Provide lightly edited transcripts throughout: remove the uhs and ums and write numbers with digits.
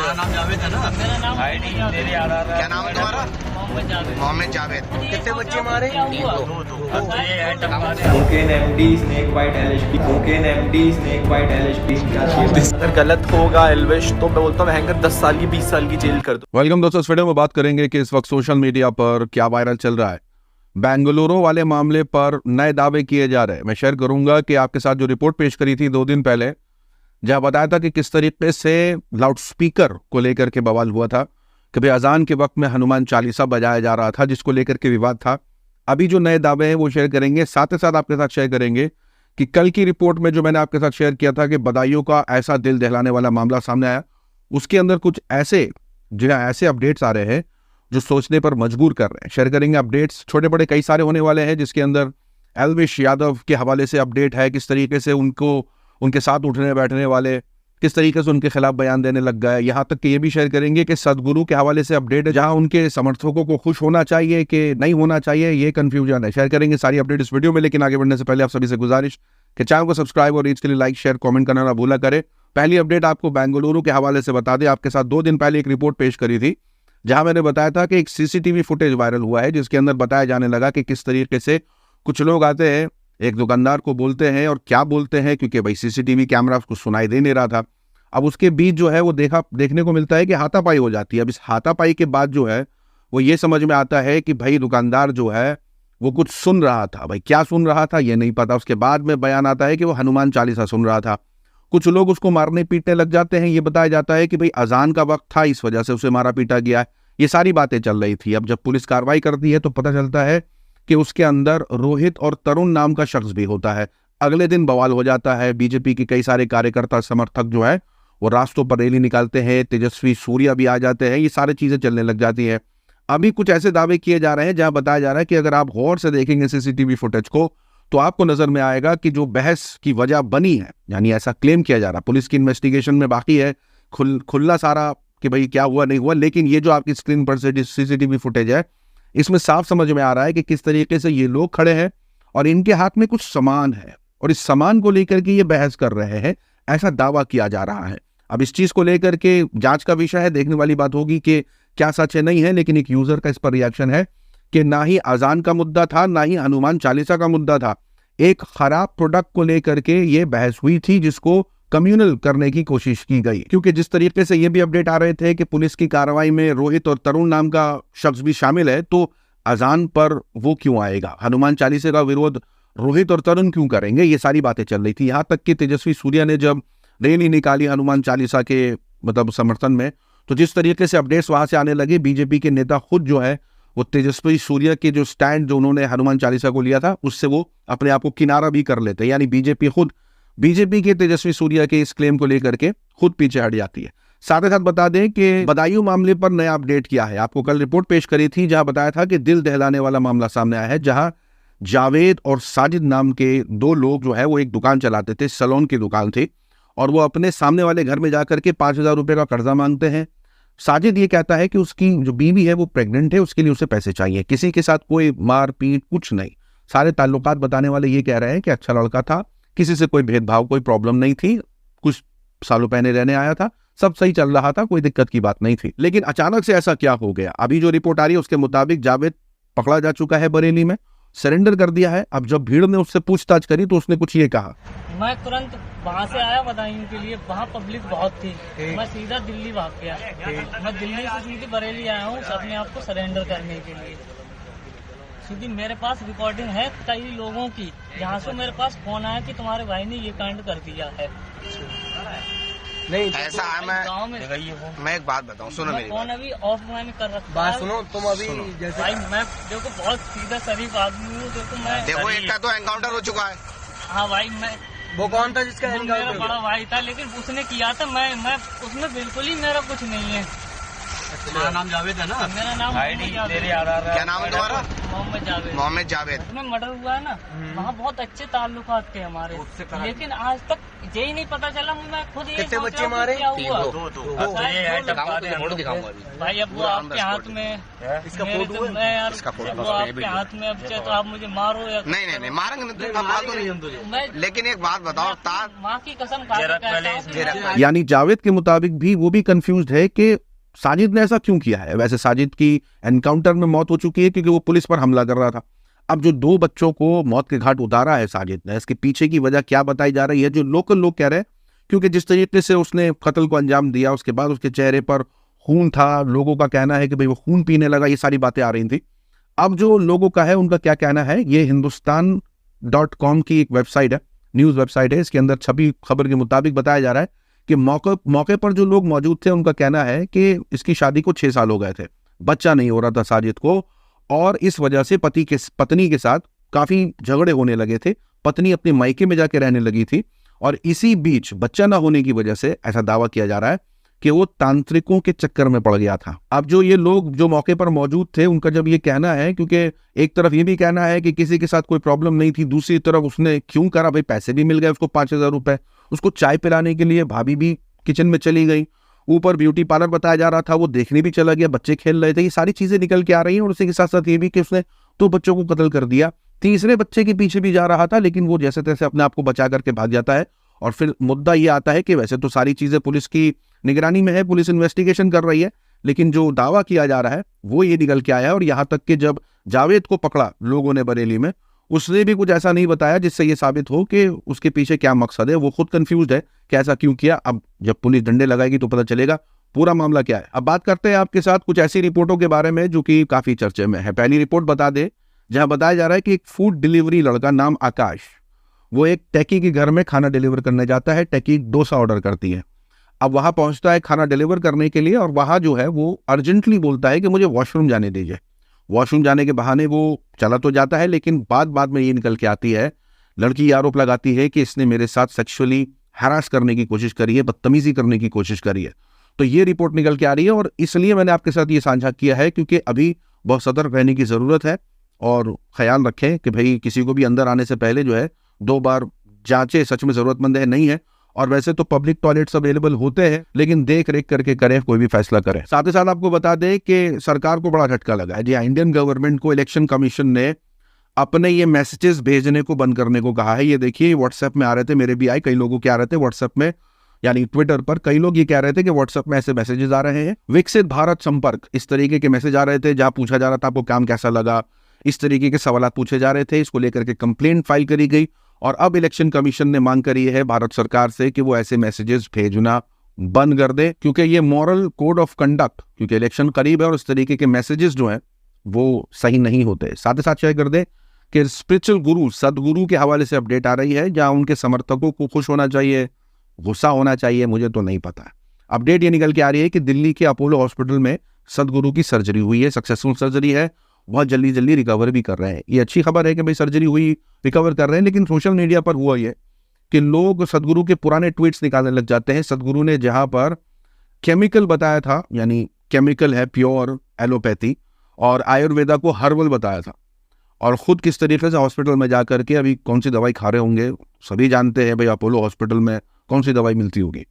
तुम्हारा नाम जावेद है ना? मेरा नाम क्या नाम है तुम्हारा? मोहम्मद जावेद। कितने बच्चे मारे? Cocaine MD snake bite LHP, cocaine MD snake bite LHP. अगर गलत होगा एल्विश तो मैं बोलता हूँ हैंगर 10 साल की 20 साल की जेल कर दो। वेलकम दोस्तों, इस वीडियो में बात करेंगे कि इस वक्त सोशल मीडिया पर क्या वायरल चल रहा है। बेंगलुरु वाले मामले पर नए दावे किए जा रहे हैं। मैं शेयर करूंगा कि आपके साथ जो रिपोर्ट पेश करी थी 2 दिन पहले, जहां बताया था कि किस तरीके से लाउडस्पीकर को लेकर के बवाल हुआ था कि भाई अजान के वक्त में हनुमान चालीसा बजाया जा रहा था, जिसको लेकर के विवाद था। अभी जो नए दावे हैं वो शेयर करेंगे, साथ ही साथ आपके साथ शेयर करेंगे कि कल की रिपोर्ट में जो मैंने आपके साथ शेयर किया था कि बदायूं का ऐसा दिल दहलाने वाला मामला सामने आया, उसके अंदर कुछ ऐसे अपडेट्स आ रहे हैं जो सोचने पर मजबूर कर रहे हैं। शेयर करेंगे अपडेट्स, छोटे बड़े कई सारे होने वाले हैं, जिसके अंदर एल्विश यादव के हवाले से अपडेट है, किस तरीके से उनके साथ उठने बैठने वाले किस तरीके से उनके खिलाफ बयान देने लग गए। यहाँ तक कि ये भी शेयर करेंगे कि सदगुरु के हवाले से अपडेट है, जहां उनके समर्थकों को खुश होना चाहिए कि नहीं होना चाहिए, ये कंफ्यूजन है। शेयर करेंगे सारी अपडेट इस वीडियो में, लेकिन आगे बढ़ने से पहले आप सभी से गुजारिश कि चैनल को सब्सक्राइब और रीच के लिए लाइक शेयर कमेंट करना ना भूला करें। पहली अपडेट आपको बेंगलुरु के हवाले से बता दें। आपके साथ 2 दिन पहले एक रिपोर्ट पेश करी थी, जहां मैंने बताया था कि एक सीसीटीवी फुटेज वायरल हुआ है, जिसके अंदर बताया जाने लगा कि किस तरीके से कुछ लोग आते हैं, एक दुकानदार को बोलते हैं, और क्या बोलते हैं क्योंकि भाई सीसीटीवी कैमरा कुछ सुनाई दे नहीं रहा था। अब उसके बीच जो है वो देखने को मिलता है कि हाथापाई हो जाती है। अब इस हाथापाई के बाद जो है वो ये समझ में आता है कि भाई दुकानदार जो है वो कुछ सुन रहा था। भाई क्या सुन रहा था ये नहीं पता। उसके बाद में बयान आता है कि वो हनुमान चालीसा सुन रहा था। कुछ लोग उसको मारने पीटने लग जाते हैं। ये बताया जाता है कि भाई अजान का वक्त था, इस वजह से उसे मारा पीटा गया है। ये सारी बातें चल रही थी। अब जब पुलिस कार्रवाई करती है तो पता चलता है कि उसके अंदर रोहित और तरुण नाम का शख्स भी होता है। अगले दिन बवाल हो जाता है। बीजेपी के कई सारे कार्यकर्ता समर्थक जो है वो रास्तों पर रैली निकालते हैं। तेजस्वी सूर्या भी आ जाते हैं। ये सारी चीजें चलने लग जाती हैं। अभी कुछ ऐसे दावे किए जा रहे हैं जहां बताया जा रहा है कि अगर आप गौर से देखेंगे सीसीटीवी फुटेज को तो आपको नजर में आएगा कि जो बहस की वजह बनी है, यानी ऐसा क्लेम किया जा रहा है, पुलिस की इन्वेस्टिगेशन में बाकी है खुला सारा कि भाई क्या हुआ नहीं हुआ, लेकिन ये जो आपकी स्क्रीन पर से सीसीटीवी फुटेज है, इसमें साफ समझ में आ रहा है कि किस तरीके से ये लोग खड़े हैं और इनके हाथ में कुछ सामान है और इस सामान को लेकर के ये बहस कर रहे हैं, ऐसा दावा किया जा रहा है। अब इस चीज को लेकर के जांच का विषय है, देखने वाली बात होगी कि क्या सच है नहीं है, लेकिन एक यूजर का इस पर रिएक्शन है कि ना ही अजान का मुद्दा था, ना ही हनुमान चालीसा का मुद्दा था। एक खराब प्रोडक्ट को लेकर के ये बहस हुई थी, जिसको कम्युनल करने की कोशिश की गई। क्योंकि जिस तरीके से ये भी अपडेट आ रहे थे कि पुलिस की कार्रवाई में रोहित और तरुण नाम का शख्स भी शामिल है, तो अजान पर वो क्यों आएगा, हनुमान चालीसा का विरोध रोहित और तरुण क्यों करेंगे, ये सारी बातें चल रही थी। यहाँ तक कि तेजस्वी सूर्या ने जब रैली निकाली हनुमान चालीसा के समर्थन में, तो जिस तरीके से अपडेट्स वहां से आने लगे, बीजेपी के नेता खुद जो है वो तेजस्वी सूर्या के जो स्टैंड जो उन्होंने हनुमान चालीसा को लिया था, उससे वो अपने आप को किनारा भी कर लेते हैं। यानी बीजेपी के तेजस्वी सूर्या के इस क्लेम को लेकर के खुद पीछे हट जाती है। साथ ही साथ बता दें कि बदायूं मामले पर नया अपडेट किया है। आपको कल रिपोर्ट पेश करी थी जहां बताया था कि दिल दहलाने वाला मामला सामने आया है, जहां जावेद और साजिद नाम के 2 लोग जो है वो एक दुकान चलाते थे, सैलून की दुकान थी, और वो अपने सामने वाले घर में जाकर के 5000 रुपए का कर्जा मांगते हैं। साजिद ये कहता है कि उसकी जो बीवी है वो प्रेग्नेंट है, उसके लिए उसे पैसे चाहिए। किसी के साथ कोई मार पीट कुछ नहीं। सारे ताल्लुकात बताने वाले ये कह रहे हैं कि अच्छा लड़का था, किसी से कोई भेदभाव कोई प्रॉब्लम नहीं थी, कुछ सालों पहले रहने आया था, सब सही चल रहा था, कोई दिक्कत की बात नहीं थी। लेकिन अचानक से ऐसा क्या हो गया। अभी जो रिपोर्ट आ रही है उसके मुताबिक जावेद पकड़ा जा चुका है, बरेली में सरेंडर कर दिया है। अब जब भीड़ ने उससे पूछताछ करी तो उसने कुछ ये कहा, मैं तुरंत वहाँ से आया बदायूं के लिए, वहाँ पब्लिक बहुत थी, मैं सीधा दिल्ली भाग गया। मैं दिल्ली से सीधी बरेली आया हूँ अपने आप को सरेंडर करने के लिए। सीधी मेरे पास रिकॉर्डिंग है कई लोगों की, जहाँ से मेरे पास फोन आया कि तुम्हारे भाई ने ये कांड कर दिया है। नहीं ऐसा है। मैं एक बात बताऊं, सुनो मेरी फोन अभी ऑफ मैंने कर रखा बात सुनो। तुम अभी जैसे भाई मैं देखो बहुत सीधा शरीफ आदमी हूँ। देखो एक का तो एनकाउंटर हो चुका है। हाँ भाई, मैं वो कौन था जिसका मेरा बड़ा भाई था, लेकिन उसने किया था। मैं उसमें बिल्कुल ही मेरा कुछ नहीं है। तुम्हारा नाम जावेद है ना? मेरा नाम क्या नाम है तुम्हारा? मोहम्मद जावेद उसमें मर्डर हुआ है ना, वहाँ बहुत अच्छे ताल्लुकात थे हमारे, लेकिन आज तक यही नहीं पता चला। मैं खुद ये कितने बच्चे मारे? क्या हुआ? भाई अब वो आपके हाथ में, इसका फोटो वो आपके हाथ में, अब चाहे तो आप मुझे मारो या नहीं मारेंगे, लेकिन एक बात बताओ, माँ की कसम खा, यानी जावेद के मुताबिक भी वो भी कंफ्यूज्ड है कि साजिद ने ऐसा क्यों किया है। वैसे साजिद की एनकाउंटर में मौत हो चुकी है क्योंकि वो पुलिस पर हमला कर रहा था। अब जो 2 बच्चों को मौत के घाट उतारा है साजिद ने, इसके पीछे की वजह क्या बताई जा रही है? जो लोकल लोग कह रहे हैं, क्योंकि जिस तरीके से उसने कत्ल को अंजाम दिया, उसके बाद उसके चेहरे पर खून था, लोगों का कहना है कि भाई वो खून पीने लगा, ये सारी बातें आ रही थी। अब जो लोगों का है उनका क्या कहना है, ये हिंदुस्तान.com की एक वेबसाइट है, न्यूज वेबसाइट है, इसके अंदर छपी खबर के मुताबिक बताया जा रहा है कि मौके पर जो लोग मौजूद थे उनका कहना है कि इसकी शादी को 6 साल हो गए थे, बच्चा नहीं हो रहा था साजिद को, और इस वजह से पत्नी के साथ काफी झगड़े होने लगे थे। पत्नी अपने मायके में जाके रहने लगी थी और इसी बीच बच्चा ना होने की वजह से ऐसा दावा किया जा रहा है कि वो तांत्रिकों के चक्कर में पड़ गया था। अब जो ये लोग जो मौके पर मौजूद थे उनका जब ये कहना है, क्योंकि एक तरफ ये भी कहना है कि किसी के साथ कोई प्रॉब्लम नहीं थी, दूसरी तरफ उसने क्यों करा, भाई पैसे भी मिल गए उसको 5,000 रुपए, उसको चाय पिलाने के लिए भाभी भी किचन में चली गई, ऊपर ब्यूटी पार्लर बताया जा रहा था, वो देखने भी चला गया, बच्चे खेल रहे थे, ये सारी चीजें निकल के आ रही हैं। और उसी के साथ साथ ये भी कि उसने 2 बच्चों को कत्ल कर दिया, तीसरे बच्चे के पीछे भी जा रहा था, लेकिन वो जैसे तैसे अपने आप को बचा करके भाग जाता है। और फिर मुद्दा ये आता है कि वैसे तो सारी चीजें पुलिस की निगरानी में है, पुलिस इन्वेस्टिगेशन कर रही है, लेकिन जो दावा किया जा रहा है वो ये निकल के आया है। और यहाँ तक कि जब जावेद को पकड़ा लोगों ने बरेली में, उसने भी कुछ ऐसा नहीं बताया जिससे ये साबित हो कि उसके पीछे क्या मकसद है। वो खुद कंफ्यूज है कि ऐसा क्यों किया। अब जब पुलिस डंडे लगाएगी तो पता चलेगा पूरा मामला क्या है। अब बात करते हैं आपके साथ कुछ ऐसी रिपोर्टों के बारे में जो कि काफी चर्चे में है। पहली रिपोर्ट बता दे, जहां बताया जा रहा है कि एक फूड डिलीवरी लड़का नाम आकाश, वो एक टेकी के घर में खाना डिलीवर करने जाता है। टेकी डोसा ऑर्डर करती है। अब वहां पहुंचता है खाना डिलीवर करने के लिए, और वहां जो है वो अर्जेंटली बोलता है कि मुझे वॉशरूम जाने दीजिए। वॉशरूम जाने के बहाने वो चला तो जाता है, लेकिन बाद में ये निकल के आती है, लड़की आरोप लगाती है कि इसने मेरे साथ सेक्सुअली हैरास करने की कोशिश करी है, बदतमीजी करने की कोशिश करी है। तो ये रिपोर्ट निकल के आ रही है, और इसलिए मैंने आपके साथ ये साझा किया है क्योंकि अभी बहुत सतर्क रहने की जरूरत है। और ख्याल रखें कि भाई किसी को भी अंदर आने से पहले जो है 2 बार जांचे, सच में जरूरतमंद है नहीं है। और वैसे तो पब्लिक टॉयलेट्स अवेलेबल होते हैं, लेकिन देख रेख करके करें, कोई भी फैसला करें। साथ ही साथ आपको बता दें कि सरकार को बड़ा झटका लगा है। जी हाँ, इंडियन गवर्नमेंट को इलेक्शन कमीशन ने अपने ये मैसेजेस भेजने को बंद करने को कहा है। ये देखिए, व्हाट्सएप में आ रहे थे, मेरे भी आए, कई लोगों के आ रहे थे व्हाट्सएप में, यानी ट्विटर पर कई लोग ये कह रहे थे कि व्हाट्सएप में ऐसे मैसेजेस आ रहे हैं। विकसित भारत संपर्क, इस तरीके के मैसेज आ रहे थे जहां पूछा जा रहा था आपको काम कैसा लगा, इस तरीके के सवाल पूछे जा रहे थे। इसको लेकर के कंप्लेंट फाइल करी गई, और अब इलेक्शन कमीशन ने मांग करी है भारत सरकार से कि वो ऐसे मैसेजेस भेजना बंद कर दे, क्योंकि ये मॉरल कोड ऑफ कंडक्ट, क्योंकि इलेक्शन करीब है और इस तरीके के मैसेजेस जो हैं वो सही नहीं होते। साथ ही साथ शेयर कर दे कि स्पिरिचुअल गुरु, सदगुरु के हवाले से अपडेट आ रही है, जहां उनके समर्थकों को खुश होना चाहिए, गुस्सा होना चाहिए, मुझे तो नहीं पता। अपडेट ये निकल के आ रही है कि दिल्ली के अपोलो हॉस्पिटल में सदगुरु की सर्जरी हुई है, सक्सेसफुल सर्जरी है, बहुत जल्दी रिकवर भी कर रहे हैं। ये अच्छी खबर है कि भाई सर्जरी हुई, रिकवर कर रहे हैं। लेकिन सोशल मीडिया पर हुआ ये कि लोग सदगुरु के पुराने ट्वीट्स निकालने लग जाते हैं। सदगुरु ने जहां पर केमिकल बताया था, यानी केमिकल है प्योर एलोपैथी, और आयुर्वेदा को हर्बल बताया था, और खुद किस तरीके से हॉस्पिटल में जाकर के अभी कौन सी दवाई खा रहे होंगे, सभी जानते हैं भाई अपोलो हॉस्पिटल में कौन सी दवाई मिलती होगी।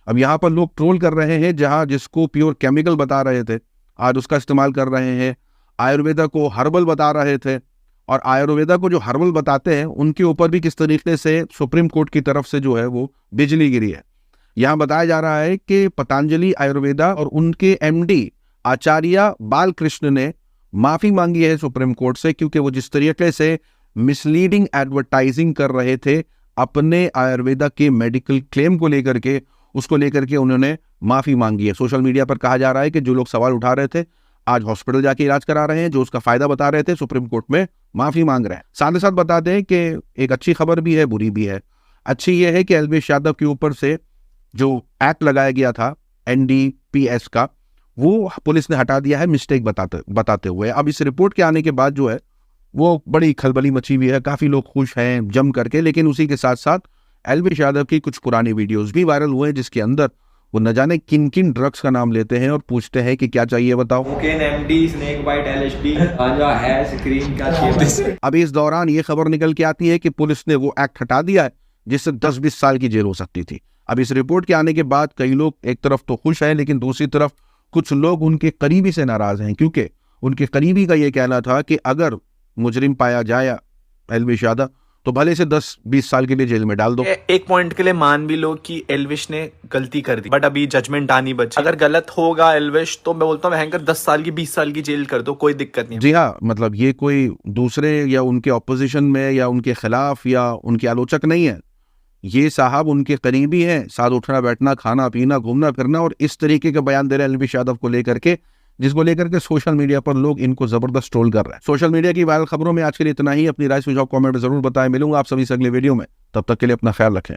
अब यहाँ पर लोग ट्रोल कर रहे हैं, जहां जिसको प्योर केमिकल बता रहे थे आज उसका इस्तेमाल कर रहे हैं, आयुर्वेदा को हर्बल बता रहे थे, और आयुर्वेदा को जो हर्बल बताते हैं उनके ऊपर भी किस तरीके से सुप्रीम कोर्ट की तरफ से जो है वो बिजली गिरी है। यहाँ बताया जा रहा है कि पतंजलि आयुर्वेदा और उनके MD आचार्य बालकृष्ण ने माफी मांगी है सुप्रीम कोर्ट से, क्योंकि वो जिस तरीके से मिसलीडिंग एडवर्टाइजिंग कर रहे थे अपने आयुर्वेदा के मेडिकल क्लेम को लेकर के, उसको लेकर के उन्होंने माफी मांगी है। सोशल मीडिया पर कहा जा रहा है कि जो लोग सवाल उठा रहे थे आज हॉस्पिटल जाके इलाज करा रहे हैं, जो उसका फायदा बता रहे थे सुप्रीम कोर्ट में माफी मांग रहे हैं। साथ ही साथ बता दें कि एक अच्छी खबर भी है, बुरी भी है। अच्छी ये है कि एल्वेश यादव के ऊपर से जो एक्ट लगाया गया था NDPS का, वो पुलिस ने हटा दिया है मिस्टेक बताते हुए। अब इस रिपोर्ट के आने के बाद जो है वो बड़ी खलबली मची हुई है, काफी लोग खुश हैं जम करके। लेकिन उसी के साथ साथ एल्वेश यादव की कुछ पुरानी वीडियोस भी वायरल हुए, जिसके अंदर वो न जाने किन किन ड्रग्स का नाम लेते हैं और पूछते हैं कि क्या चाहिए बताओ। Cocaine, MD, snake bite, LSD, ganja, hash, cream का सेवन। अभी इस दौरान ये खबर निकल के आती है कि पुलिस ने वो एक्ट हटा दिया है जिससे 10-20 साल की जेल हो सकती थी। अब इस रिपोर्ट के आने के बाद कई लोग एक तरफ तो खुश हैं, लेकिन दूसरी तरफ कुछ लोग उनके करीबी से नाराज हैं, क्योंकि उनके करीबी का ये कहना था कि अगर मुजरिम पाया जाए एल्विश यादव तो भले से 10-20 साल के लिए जेल में डाल दो। एक पॉइंट के लिए मान भी लो कि एल्विश ने गलती कर दी, बट अभी जजमेंट आनी बची। अगर गलत होगा एल्विश तो मैं बोलता हूँ हैंकर 10 साल की 20 साल की जेल कर दो, कोई दिक्कत नहीं। जी हाँ, मतलब ये कोई दूसरे या उनके ऑपोजिशन में या उनके खिलाफ या उनके आलोचक नहीं है, ये साहब उनके करीबी हैं, साथ उठना बैठना, खाना पीना, घूमना फिरना, और इस तरीके का बयान दे रहे हैं एल्विश यादव को लेकर के, जिसको लेकर के सोशल मीडिया पर लोग इनको जबरदस्त ट्रोल कर रहे हैं। सोशल मीडिया की वायरल खबरों में आज के लिए इतना ही। अपनी राय सुझाव कमेंट में जरूर बताएं। मिलूंगा आप सभी से अगले वीडियो में, तब तक के लिए अपना ख्याल रखें।